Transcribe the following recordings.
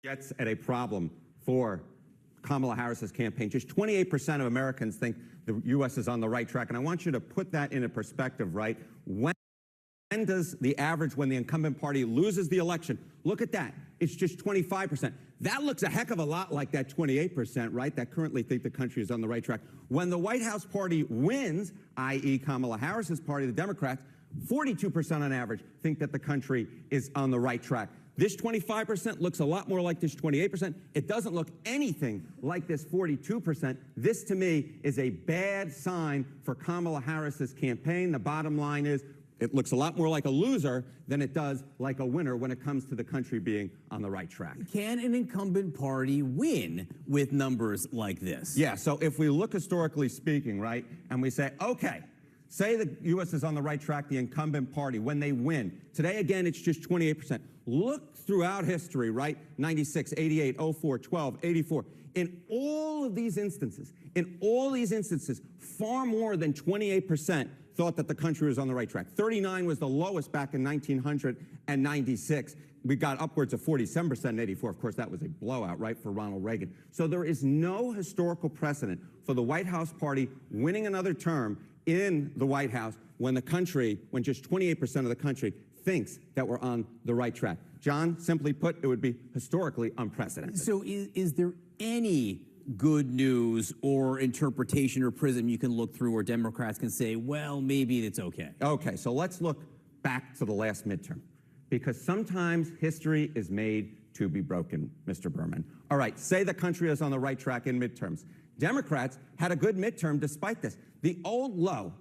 gets at a problem for Kamala Harris's campaign. Just 28% of Americans think the U.S. is on the right track. And I want you to put that into perspective, right? When does the average, when the incumbent party loses the election? Look at that. It's just 25%. That looks a heck of a lot like that 28%, right, that currently think the country is on the right track. When the White House party wins, i.e. Kamala Harris's party, the Democrats, 42% on average think that the country is on the right track. This 25% looks a lot more like this 28%. It doesn't look anything like this 42%. This, to me, is a bad sign for Kamala Harris's campaign. The bottom line is it looks a lot more like a loser than it does like a winner when it comes to the country being on the right track. Can an incumbent party win with numbers like this? Yeah, so if we look historically speaking, right, and we say, okay, say the U.S. is on the right track, the incumbent party, when they win. Today, again, it's just 28%. Look throughout history, right? 96, 88, 04, 12, 84. In all of these instances, far more than 28% thought that the country was on the right track. 39 was the lowest back in 1996. We got upwards of 47% in 84. Of course, that was a blowout, right, for Ronald Reagan. So there is no historical precedent for the White House party winning another term in the White House when just 28% of the country thinks that we're on the right track. John, simply put, it would be historically unprecedented. So is there any good news or interpretation or prism you can look through where Democrats can say, well, maybe it's okay? Okay, so let's look back to the last midterm, because sometimes history is made to be broken, Mr. Berman. All right, say the country is on the right track in midterms. Democrats had a good midterm despite this. The old low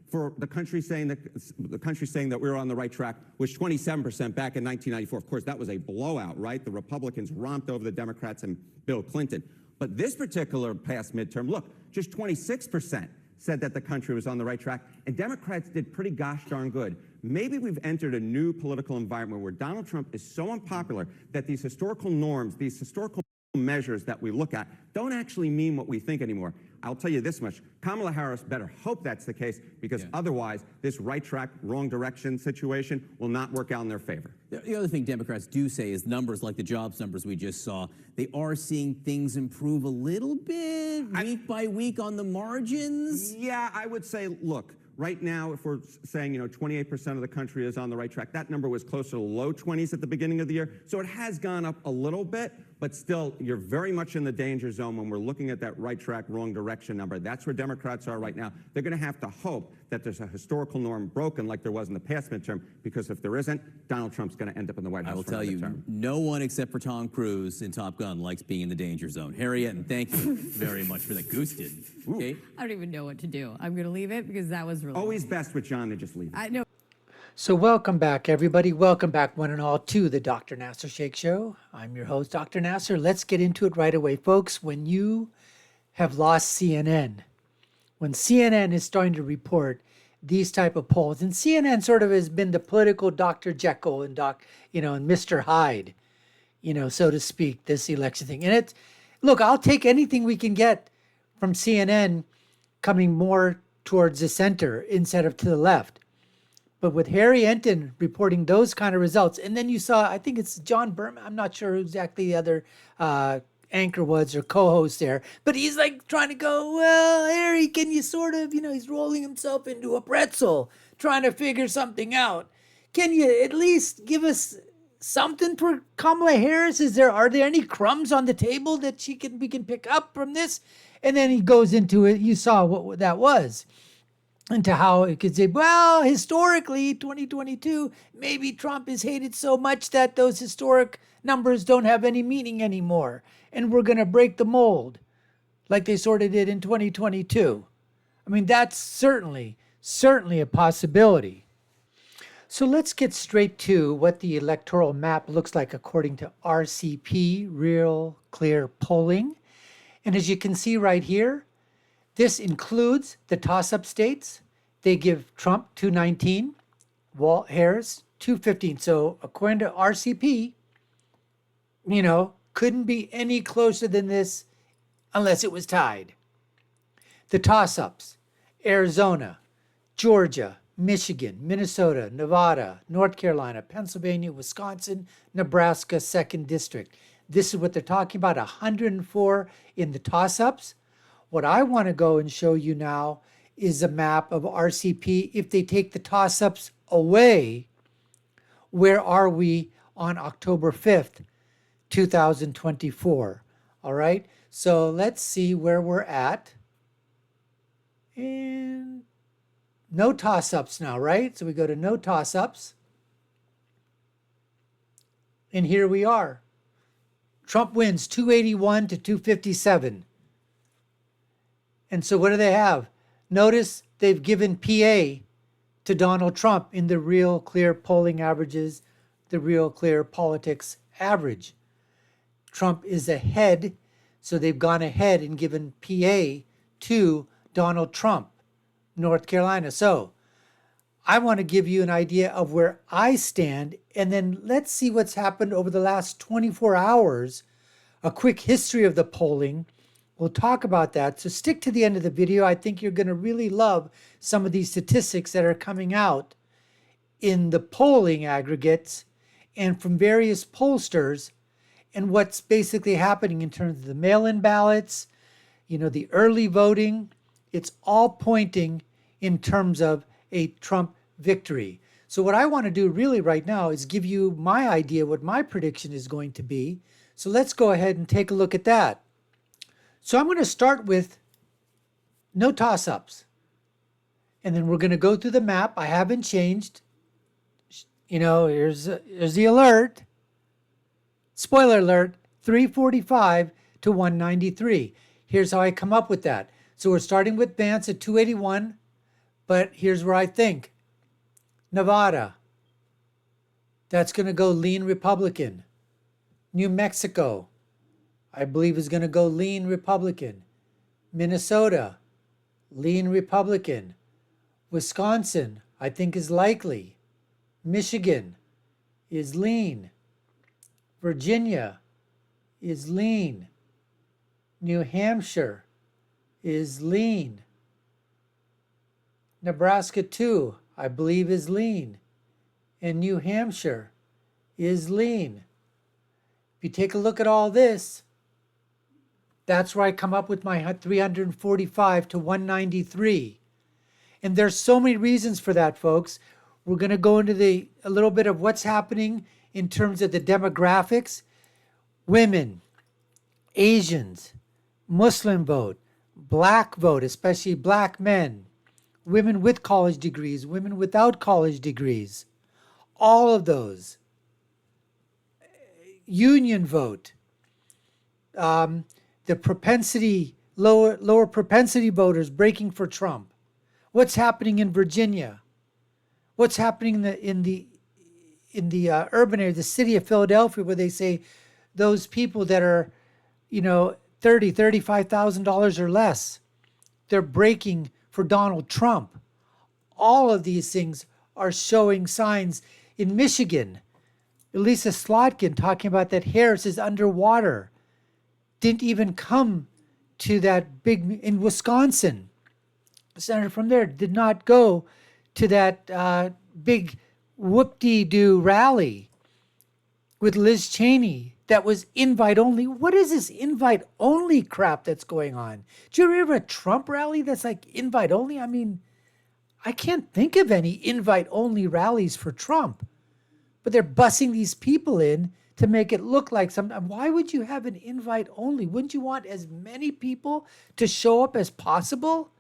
for the country saying that we were on the right track was 27% back in 1994. Of course, that was a blowout, right? The Republicans romped over the Democrats and Bill Clinton. But this particular past midterm, look, just 26% said that the country was on the right track, and Democrats did pretty gosh darn good. Maybe we've entered a new political environment where Donald Trump is so unpopular that these historical norms, these historical measures that we look at don't actually mean what we think anymore. I'll tell you this much, Kamala Harris better hope that's the case, because otherwise this right track, wrong direction situation will not work out in their favor. The other thing Democrats do say is numbers like the jobs numbers we just saw, they are seeing things improve a little bit week by week on the margins. Yeah, I would say, look, right now, if we're saying, 28% of the country is on the right track, that number was closer to low 20s at the beginning of the year. So it has gone up a little bit, but still, you're very much in the danger zone when we're looking at that right track, wrong direction number. That's where Democrats are right now. They're going to have to hope that there's a historical norm broken like there was in the past midterm, because if there isn't, Donald Trump's going to end up in the White House. I will tell you, no one except for Tom Cruise in Top Gun likes being in the danger zone. Harriet, and thank you very much for that. Goose did. Okay? I don't even know what to do. I'm going to leave it because that was really always best with John to just leave it. I know. So welcome back, everybody. Welcome back, one and all, to the Dr. Nassar Sheikh Show. I'm your host, Dr. Nassar. Let's get into it right away. Folks, when you have lost CNN, when CNN is starting to report these type of polls, and CNN sort of has been the political Dr. Jekyll and and Mr. Hyde, so to speak, this election thing. And look, I'll take anything we can get from CNN coming more towards the center instead of to the left. But with Harry Enten reporting those kind of results, and then you saw, I think it's John Berman, I'm not sure who exactly the other anchor was or co-host there, but he's like trying to go, well, Harry, can you sort of, he's rolling himself into a pretzel, trying to figure something out. Can you at least give us something for Kamala Harris? Are there any crumbs on the table that we can pick up from this? And then he goes into it. You saw what that was. Into how it could say, well, historically, 2022, maybe Trump is hated so much that those historic numbers don't have any meaning anymore. And we're going to break the mold like they sort of did in 2022. I mean, that's certainly a possibility. So let's get straight to what the electoral map looks like according to RCP, Real Clear Polling. And as you can see right here, this includes the toss-up states. They give Trump 219, Harris 215. So according to RCP, couldn't be any closer than this unless it was tied. The toss-ups, Arizona, Georgia, Michigan, Minnesota, Nevada, North Carolina, Pennsylvania, Wisconsin, Nebraska, 2nd District. This is what they're talking about, 104 in the toss-ups. What I want to go and show you now is a map of RCP. If they take the toss-ups away, where are we on October 5th, 2024? All right, so let's see where we're at. And no toss-ups now, right? So we go to no toss-ups. And here we are. Trump wins 281 to 257. And so what do they have? Notice they've given PA to Donald Trump in the Real Clear polling averages, the Real Clear politics average. Trump is ahead, so they've gone ahead and given PA to Donald Trump, North Carolina. So I want to give you an idea of where I stand, and then let's see what's happened over the last 24 hours, a quick history of the polling. We'll talk about that. So stick to the end of the video. I think you're going to really love some of these statistics that are coming out in the polling aggregates and from various pollsters, and what's basically happening in terms of the mail-in ballots, the early voting. It's all pointing in terms of a Trump victory. So what I want to do really right now is give you my idea what my prediction is going to be. So let's go ahead and take a look at that. So I'm going to start with no toss-ups. And then we're going to go through the map. I haven't changed. Here's the alert. Spoiler alert, 345 to 193. Here's how I come up with that. So we're starting with Vance at 281, but here's where I think. Nevada, that's going to go lean Republican. New Mexico, I believe is going to go lean Republican. Minnesota, lean Republican. Wisconsin, I think is likely. Michigan is lean. Virginia is lean. New Hampshire is lean. Nebraska too, I believe is lean. And New Hampshire is lean. If you take a look at all this, that's where I come up with my 345 to 193. And there's so many reasons for that, folks. We're going to go into a little bit of what's happening in terms of the demographics. Women, Asians, Muslim vote, black vote, especially black men, women with college degrees, women without college degrees, all of those. Union vote, the propensity, lower propensity voters breaking for Trump. What's happening in Virginia? What's happening in the urban area, the city of Philadelphia, where they say those people that are, $35,000 or less, they're breaking for Donald Trump. All of these things are showing signs. In Michigan, Elisa Slotkin talking about that Harris is underwater, didn't even come to that big. In Wisconsin, the senator from there did not go to that big whoop-de-doo rally with Liz Cheney that was invite only. What is this invite only crap that's going on? Do you ever have a Trump rally that's like invite only? I mean, I can't think of any invite only rallies for Trump, but they're bussing these people in to make it look like something. Why would you have an invite only? Wouldn't you want as many people to show up as possible?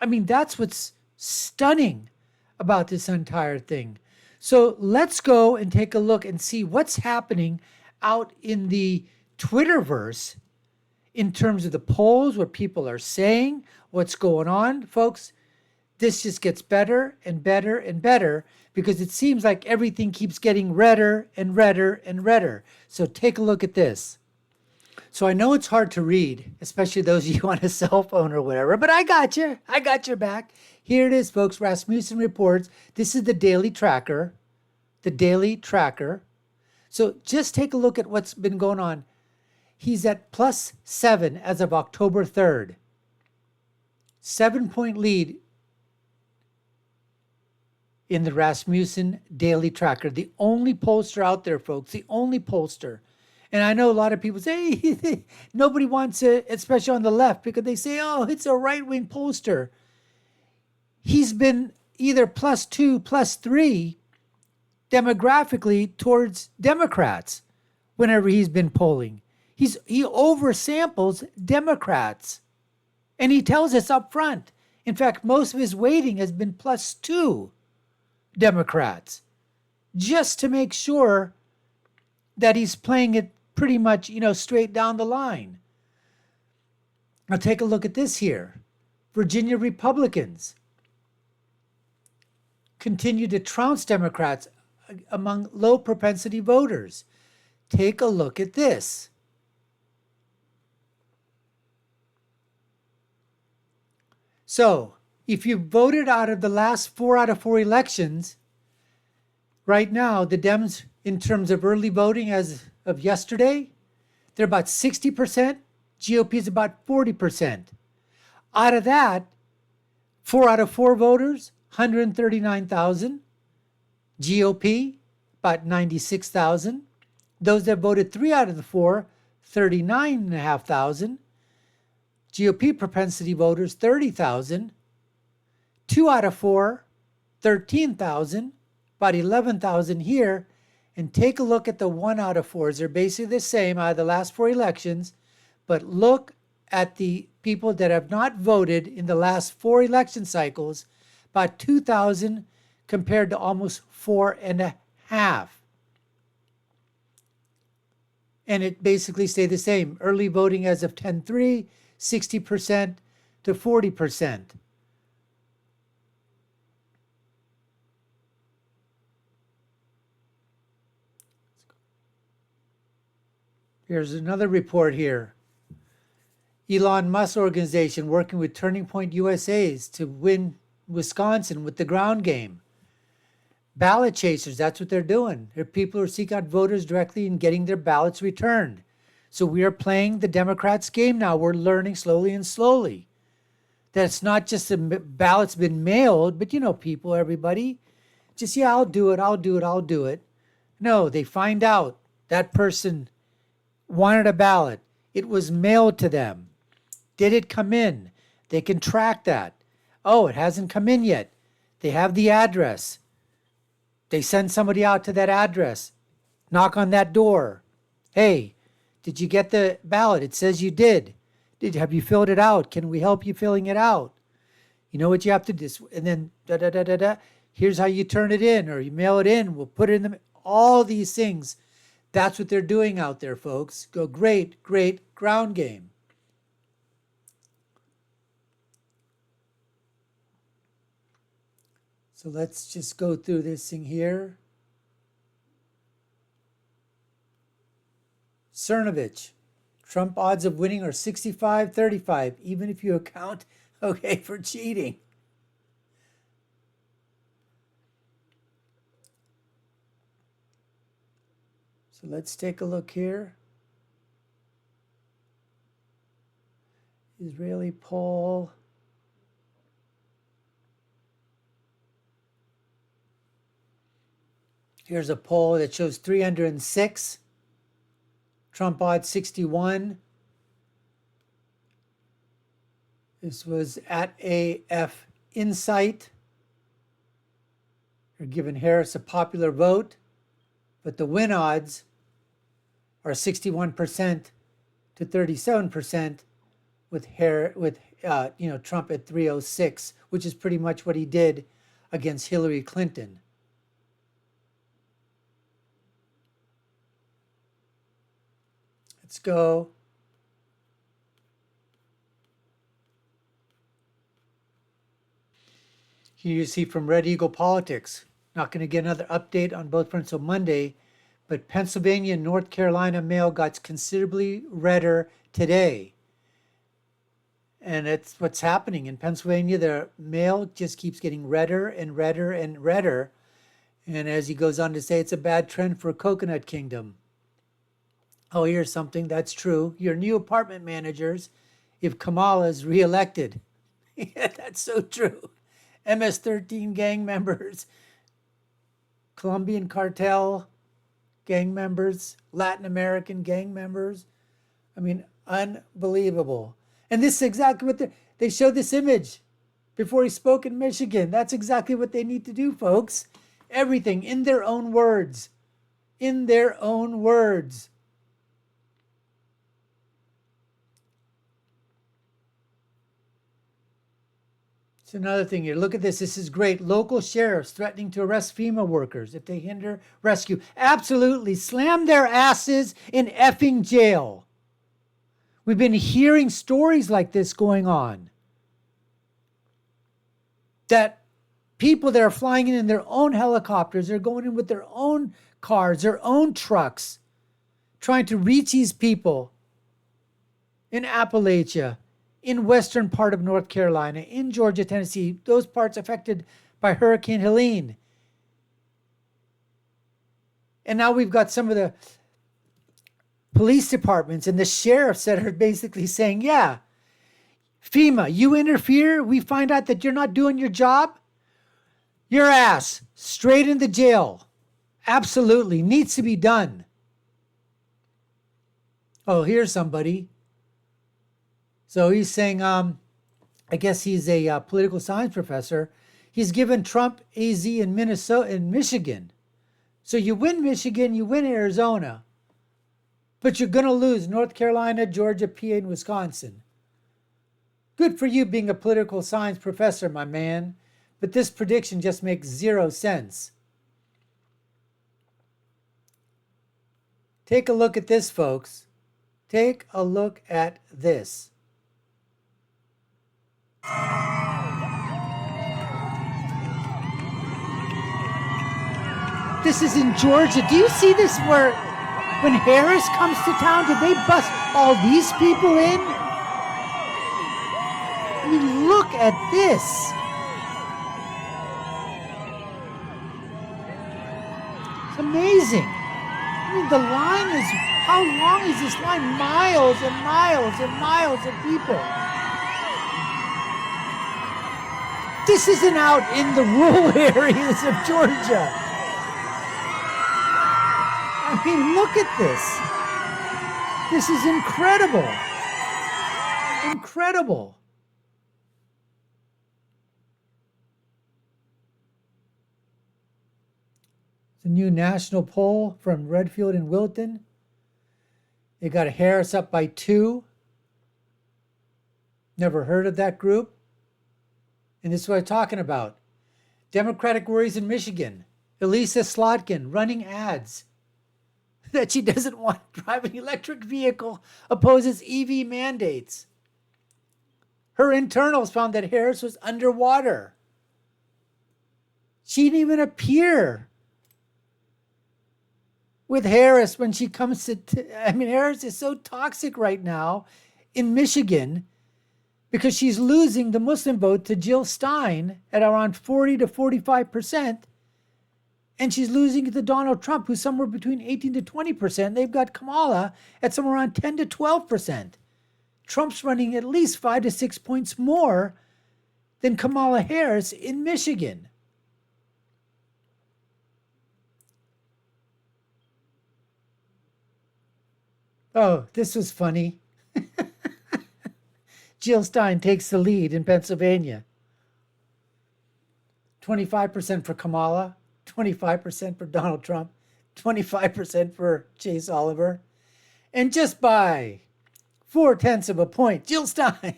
I mean, that's what's stunning about this entire thing. So let's go and take a look and see what's happening out in the Twitterverse in terms of the polls, what people are saying, what's going on. Folks, this just gets better and better and better because it seems like everything keeps getting redder and redder and redder. So take a look at this. So I know it's hard to read, especially those of you on a cell phone or whatever, but I got you. I got your back. Here it is, folks. Rasmussen reports. This is the daily tracker. The daily tracker. So just take a look at what's been going on. He's at +7 as of October 3rd. 7-point lead in the Rasmussen daily tracker. The only pollster out there, folks. The only pollster. And I know a lot of people say nobody wants it, especially on the left, because they say, oh, it's a right-wing pollster. He's been either +2, +3 demographically towards Democrats whenever he's been polling. He oversamples Democrats. And he tells us up front. In fact, most of his weighting has been +2 Democrats, just to make sure that he's playing it pretty much, straight down the line. Now take a look at this here. Virginia Republicans continue to trounce Democrats among low propensity voters. Take a look at this. So, if you voted out of the last 4 out of 4 elections, right now, the Dems, in terms of early voting as of yesterday, they're about 60%. GOP is about 40%. Out of that, 4 out of 4 voters, 139,000. GOP, about 96,000. Those that voted 3 out of the 4, 39,500. GOP propensity voters, 30,000. 2 out of 4, 13,000. About 11,000 here. And take a look at the 1 out of 4s. They're basically the same out of the last 4 elections. But look at the people that have not voted in the last 4 election cycles. About 2,000 compared to almost 4.5. And it basically stayed the same. Early voting as of 10/3, 60% to 40%. Here's another report here. Elon Musk organization working with Turning Point USA's to win Wisconsin with the ground game. Ballot chasers, that's what they're doing. They're people who seek out voters directly and getting their ballots returned. So we are playing the Democrats' game now. We're learning slowly and slowly that it's not just the ballot's been mailed, but people, everybody, just, yeah, I'll do it. No, they find out that person wanted a ballot. It was mailed to them. Did it come in? They can track that. Oh, it hasn't come in yet. They have the address. They send somebody out to that address. Knock on that door. Hey, did you get the ballot? It says you did. Have you filled it out? Can we help you filling it out? You know what you have to do? And then here's how you turn it in, or you mail it in. We'll put it in all these things. That's what they're doing out there, folks. Go great ground game. So let's just go through this thing here. Cernovich, Trump odds of winning are 65-35, even if you account, for cheating. So let's take a look here. Israeli poll. Here's a poll that shows 306. Trump odds 61. This was at AF Insight. They're giving Harris a popular vote, but the win odds are 61% to 37% with Trump at 306, which is pretty much what he did against Hillary Clinton. Let's go. Here you see from Red Eagle Politics. Not going to get another update on both fronts on Monday, but Pennsylvania and North Carolina mail got considerably redder today. And that's what's happening. In Pennsylvania, the mail just keeps getting redder and redder and redder. And as he goes on to say, it's a bad trend for Coconut Kingdom. Oh, here's something that's true. Your new apartment managers, if Kamala is reelected. Yeah, that's so true. MS-13 gang members, Colombian cartel, gang members, Latin American gang members. I mean, unbelievable. And this is exactly what they showed this image before he spoke in Michigan. That's exactly what they need to do, folks. Everything in their own words. In their own words. It's another thing here. Look at this. This is great. Local sheriffs threatening to arrest FEMA workers if they hinder rescue. Absolutely. Slam their asses in effing jail. We've been hearing stories like this going on. That people that are flying in their own helicopters, they're going in with their own cars, their own trucks, trying to reach these people in Appalachia, in western part of North Carolina, in Georgia, Tennessee, those parts affected by Hurricane Helene. And now we've got some of the police departments and the sheriffs that are basically saying, yeah, FEMA, you interfere, we find out that you're not doing your job, your ass straight into jail. Absolutely, needs to be done. Oh, here's somebody. So he's saying, I guess he's a political science professor. He's given Trump AZ in Minnesota and Michigan. So you win Michigan, you win Arizona, but you're going to lose North Carolina, Georgia, PA, and Wisconsin. Good for you being a political science professor, my man. But this prediction just makes zero sense. Take a look at this, folks. Take a look at this. This is in Georgia. Do you see this where when Harris comes to town, did they bust all these people in? I mean, look at this. It's amazing. I mean, the line is, how long is this line? Miles and miles and miles of people. This isn't out in the rural areas of Georgia. I mean, look at this. This is incredible. Incredible. It's a new national poll from Redfield and Wilton. They got Harris up by 2. Never heard of that group. And this is what I'm talking about. Democratic worries in Michigan. Elisa Slotkin running ads that she doesn't want to drive an electric vehicle, opposes EV mandates. Her internals found that Harris was underwater. She didn't even appear with Harris when she comes to, Harris is so toxic right now in Michigan because she's losing the Muslim vote to Jill Stein at around 40 to 45%. And she's losing it to Donald Trump, who's somewhere between 18 to 20%. They've got Kamala at somewhere around 10 to 12%. Trump's running at least 5 to 6 points more than Kamala Harris in Michigan. Oh, this was funny. Jill Stein takes the lead in Pennsylvania. 25% for Kamala, 25% for Donald Trump, 25% for Chase Oliver. And just by 0.4 of a point, Jill Stein.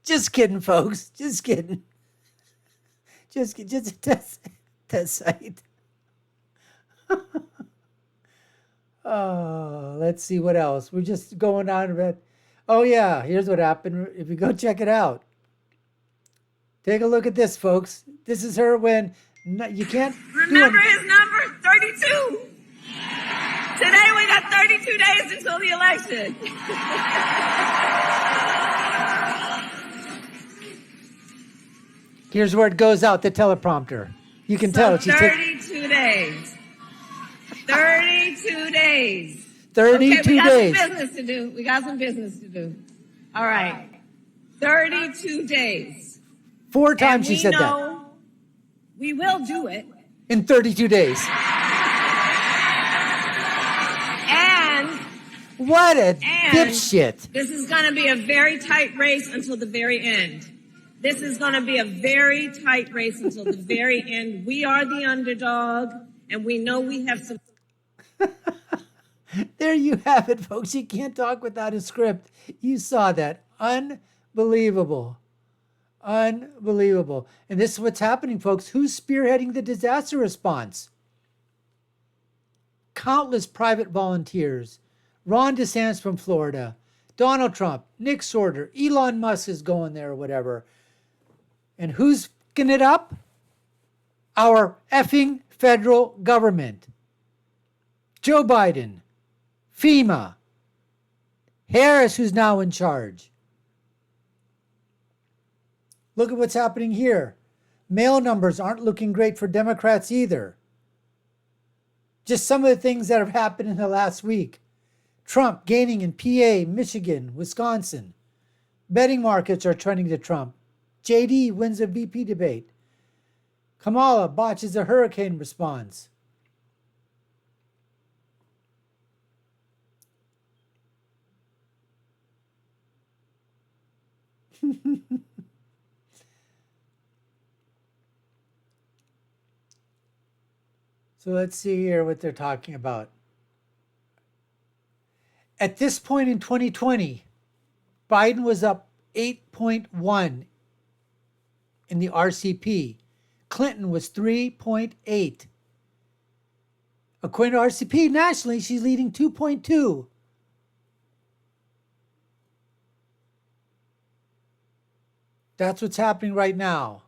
Just kidding, folks. Just kidding. Just test site. Oh, let's see what else. We're just going on a bit. Oh, yeah, here's what happened. If you go check it out. Take a look at this, folks. This is her when you can't... Remember his number? 32. Today we got 32 days until the election. Here's where it goes out, the teleprompter. You can tell. She's 32 days. 32 days. 32 okay, we got days. some business to do. We got some business to do. All right. 32 days. 4 times she said that. We will do it. In 32 days. What a And dipshit. this is going to be a very tight race until the very end. This is going to be a very tight race until the very end. We are the underdog, and we know we have some. There you have it, folks. You can't talk without a script. You saw that. Unbelievable. Unbelievable. And this is what's happening, folks. Who's spearheading the disaster response? Countless private volunteers. Ron DeSantis from Florida, Donald Trump, Nick Sorter, Elon Musk is going there or whatever. And who's picking it up? Our effing federal government. Joe Biden, FEMA, Harris, who's now in charge. Look at what's happening here. Mail numbers aren't looking great for Democrats either. Just some of the things that have happened in the last week. Trump gaining in PA, Michigan, Wisconsin. Betting markets are trending to Trump. JD wins a VP debate. Kamala botches a hurricane response. So let's see here what they're talking about. At this point in 2020, Biden was up 8.1 in the RCP. Clinton was 3.8. According to RCP, nationally, she's leading 2.2. That's what's happening right now.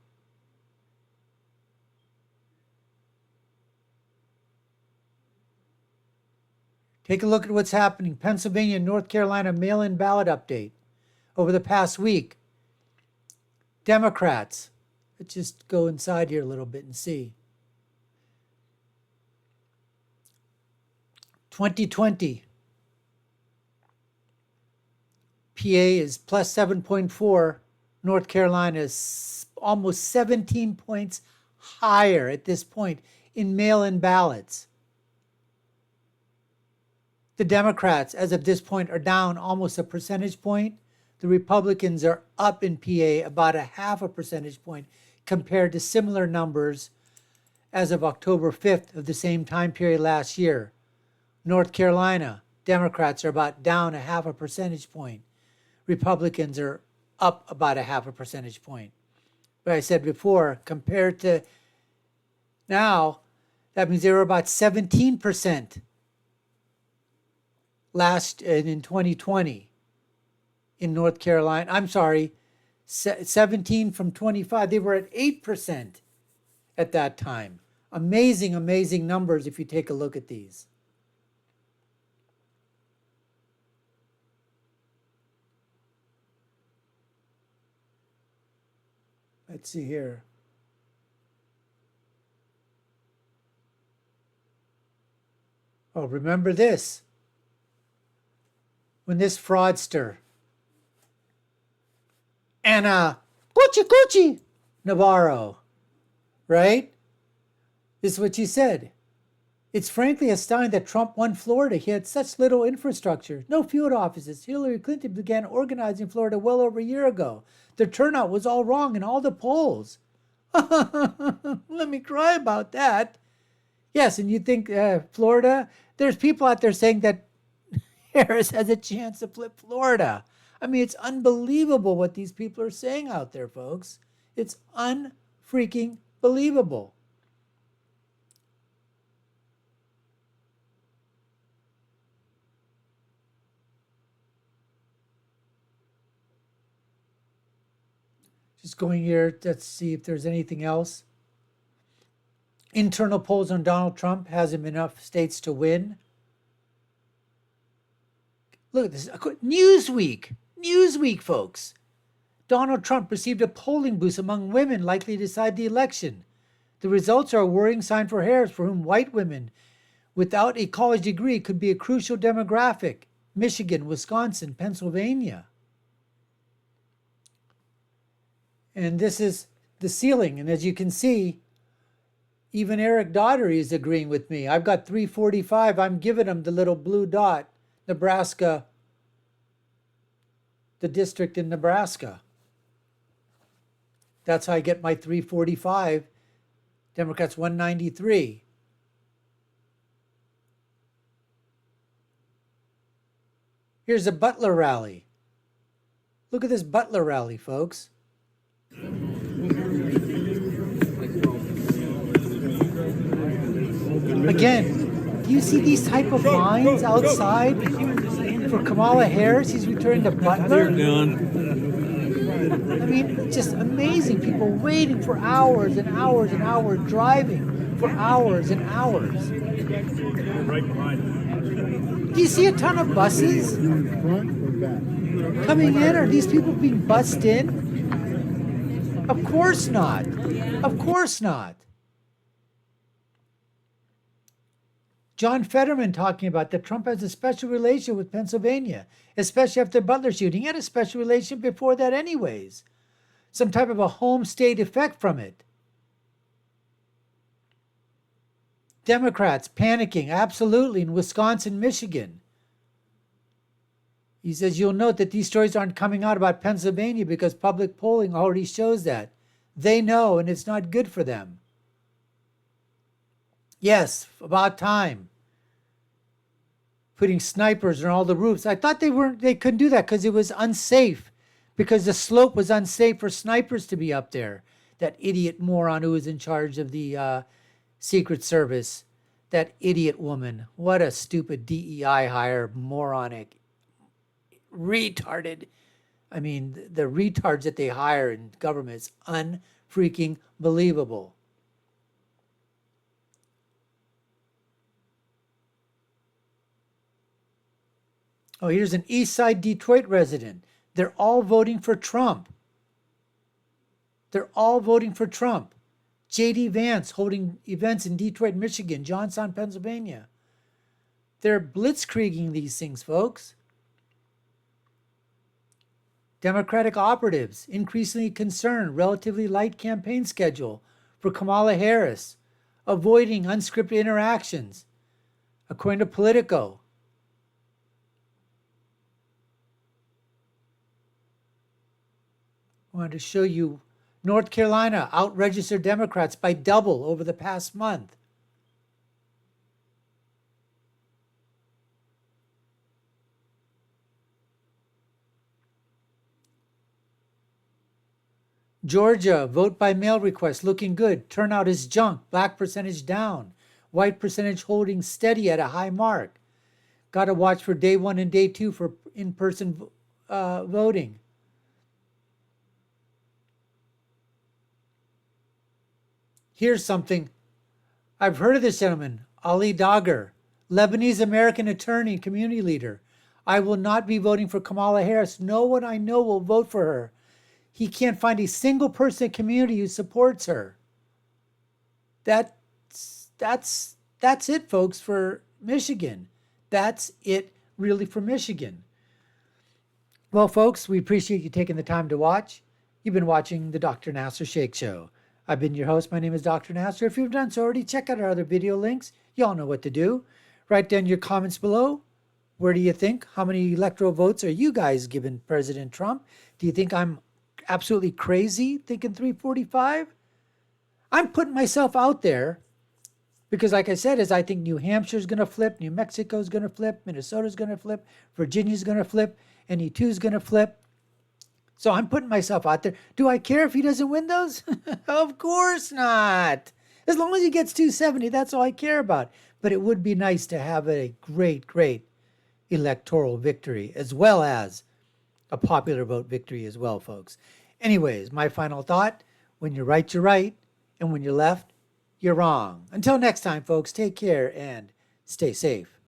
Take a look at what's happening. Pennsylvania and North Carolina mail-in ballot update over the past week. Democrats. Let's just go inside here a little bit and see. 2020. PA is plus 7.4. North Carolina is almost 17 points higher at this point in mail-in ballots. The Democrats, as of this point, are down almost a percentage point. The Republicans are up in PA about a half a percentage point compared to similar numbers as of October 5th of the same time period last year. North Carolina, Democrats are about down a half a percentage point. Republicans are up about a half a percentage point. But I said before, compared to now, that means they were about 17% in 2020 in North Carolina. I'm sorry, 17 from 25. They were at 8% at that time. Amazing, amazing numbers if you take a look at these. Let's see here. Oh, remember this. When this fraudster, Anna Cucci Navarro, right? This is what she said. It's frankly astounding that Trump won Florida. He had such little infrastructure, no field offices. Hillary Clinton began organizing Florida well over a year ago. The turnout was all wrong in all the polls. Let me cry about that. Yes, and you think Florida, there's people out there saying that Harris has a chance to flip Florida. I mean, it's unbelievable what these people are saying out there, folks. It's unfreaking believable. Just going here, let's see if there's anything else. Internal polls on Donald Trump has him enough states to win. Look at this. Newsweek, folks. Donald Trump received a polling boost among women likely to decide the election. The results are a worrying sign for Harris, for whom white women without a college degree could be a crucial demographic. Michigan, Wisconsin, Pennsylvania. And this is the ceiling. And as you can see, even Eric Daugherty is agreeing with me. I've got 345. I'm giving him the little blue dot Nebraska, the district in Nebraska. That's how I get my 345. Democrats 193. Here's a Butler rally. Look at this Butler rally, folks. Again, do you see these type of lines outside for Kamala Harris? He's returning to Butler. I mean, just amazing. People waiting for hours and hours and hours, driving for hours and hours. Do you see a ton of buses coming in? Are these people being bussed in? Of course not. Of course not. John Fetterman talking about that Trump has a special relation with Pennsylvania, especially after the Butler shooting. He had a special relation before that anyways. Some type of a home state effect from it. Democrats panicking, absolutely, in Wisconsin, Michigan. He says, you'll note that these stories aren't coming out about Pennsylvania because public polling already shows that. They know, and it's not good for them. Yes, about time. Putting snipers on all the roofs. I thought they couldn't do that because it was unsafe. Because the slope was unsafe for snipers to be up there. That idiot moron who was in charge of the Secret Service. That idiot woman. What a stupid DEI hire, moronic, retarded. I mean, the retards that they hire in government is unfreaking believable. Oh, here's an East Side Detroit resident. They're all voting for Trump. They're all voting for Trump. J.D. Vance holding events in Detroit, Michigan, Johnstown, Pennsylvania. They're blitzkrieging these things, folks. Democratic operatives increasingly concerned, relatively light campaign schedule for Kamala Harris, avoiding unscripted interactions, according to Politico. I wanted to show you North Carolina out-registered Democrats by double over the past month. Georgia, vote by mail request looking good. Turnout is junk. Black percentage down. White percentage holding steady at a high mark. Got to watch for day 1 and day 2 for in-person voting. Here's something. I've heard of this gentleman, Ali Dagher, Lebanese American attorney, community leader. I will not be voting for Kamala Harris. No one I know will vote for her. He can't find a single person in the community who supports her. That's it, folks, for Michigan. That's it really for Michigan. Well, folks, we appreciate you taking the time to watch. You've been watching the Dr. Nassar Sheikh Show. I've been your host. My name is Dr. Nassar. If you've done so already, check out our other video links. You all know what to do. Write down your comments below. Where do you think? How many electoral votes are you guys giving President Trump? Do you think I'm absolutely crazy thinking 345? I'm putting myself out there because, like I said, I think New Hampshire's going to flip, New Mexico's going to flip, Minnesota's going to flip, Virginia's going to flip, NE2's going to flip. So I'm putting myself out there. Do I care if he doesn't win those? Of course not. As long as he gets 270, that's all I care about. But it would be nice to have a great, great electoral victory, as well as a popular vote victory as well, folks. Anyways, my final thought, when you're right, you're right. And when you're left, you're wrong. Until next time, folks, take care and stay safe.